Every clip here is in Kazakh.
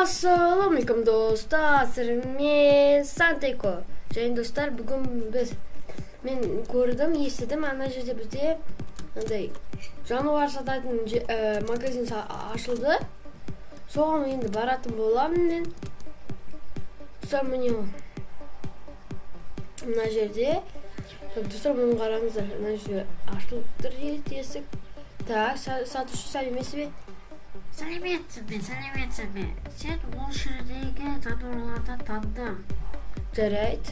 Assalomu do'stlar, men Santeko. Jang do'stlar, bugun men ko'rdim, eshitdim, ana yerda bizda qanday jonivor sotadigan magazin ochildi. So'g'am endi baratim bo'laman men. Do'stlar, mana yerda do'stlar, buni qarangizlar, ana shu ochilibdir desek. Так, sotuvchi Salimesmi? Сәлеметсің бе? Сен ол жердегі жануарларды тандың. Жарайды.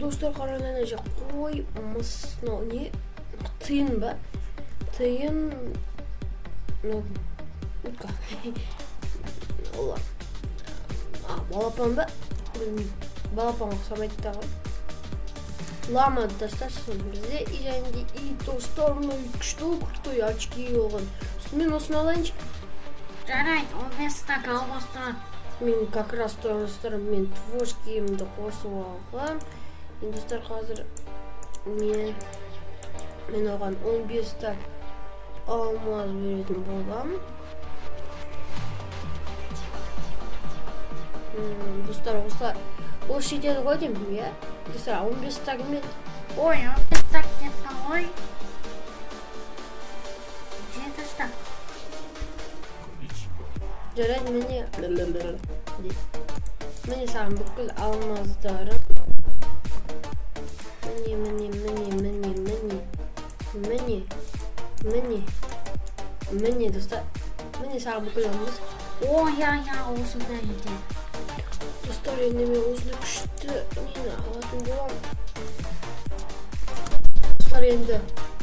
Достар, қараңыз, ана жақ қой, мыс, не? Тиын ба? Тиын, утка. Олар. Балапан ба? Балапанға ұқсамайды тағы. Лама, достар, бізде және достар, күшті крутой очки болған. Мен осыны алайыншы. Жарайды, 15 стак алмастырады. Мен как раз достар, мен твошкиімді қосып алғам. Енді достар, қазір мен оған 15 стак алмаз беретін болам. Достар, осы шетеді ғой деймін, иә? Достар, 15 стак емес. Ой, 15 стак депті ғой. 7 стак. Жарайды, міне саған бүкіл алмаздарым. Міне, достар. Міне саған бүкіл алмаз. Ой, осында еді. Достар, енді мен осында күшті нені алатын болам. Достар, енді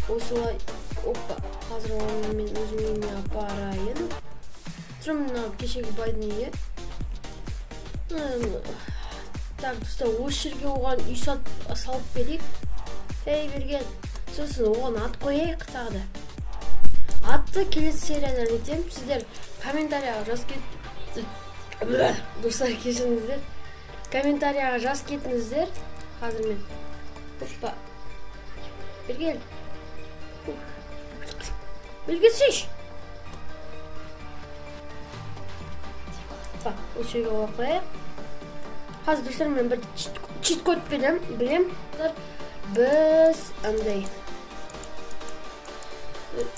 осылай, опа, қазір оны мен өзім үйіме апарайын. Тұрмын кешегі байдың үйі. Так, достар, осы жерге оған үй салып берейік. Берген. Сосын оған ат қояйық тағы да. Атты келесі сериядан етем. Сіздер комментарияға жаз достар, кешіңіздер. Комментарияға жаз кетіңіздер. Қазір мен. Опа. Берген. Берген осы жерге қояйық. Қазір достар, мен бір чит-код білем. Біз андай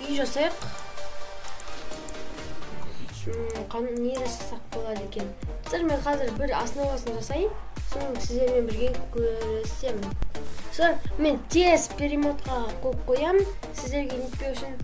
үй жасайық. Не жасасақ болады екен. Достар, мен қазір бір основасын жасайын. Соны сіздермен бірге көрісемін. Достар, мен тез перемотқа қоямын. Сіздерге нетпеу үшін.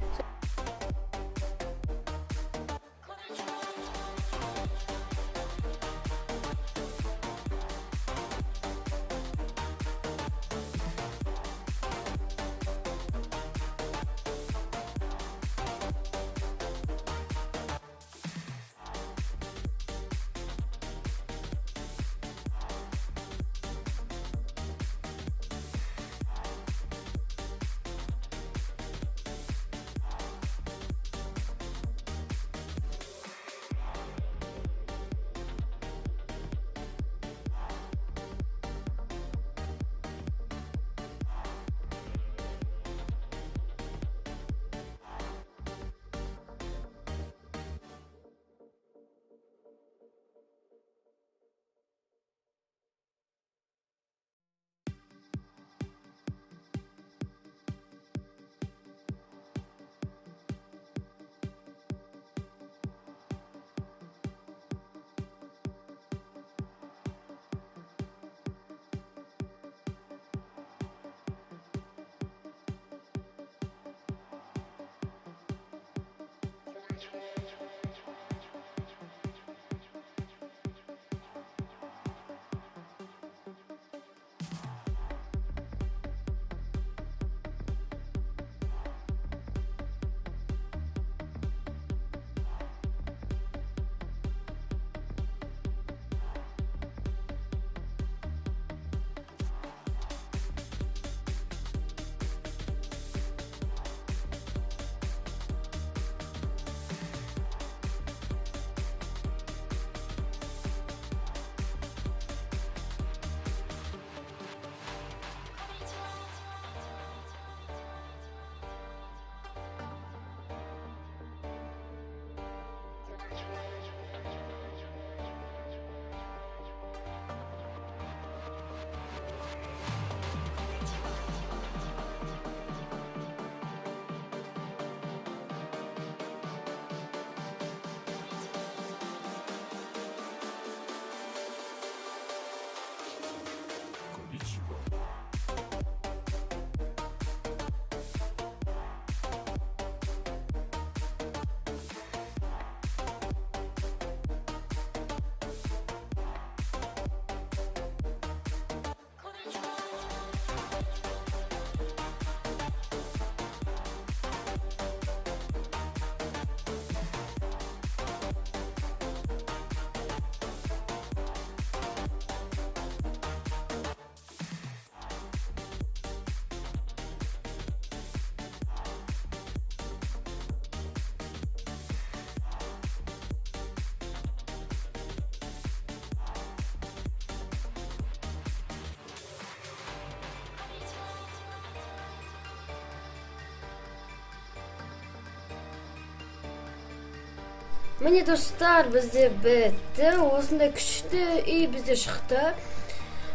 Міне достар, бізде бітті. Осындай күшті үй бізде шықты.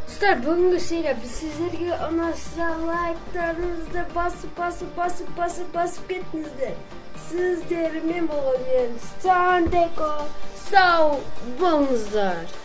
Достар, бүгінгі серия біз сіздерге ұнаса лайктарыңызды басып кетіңіздер. Сіздермен болған мен Сандеко. Сау болыңыздар.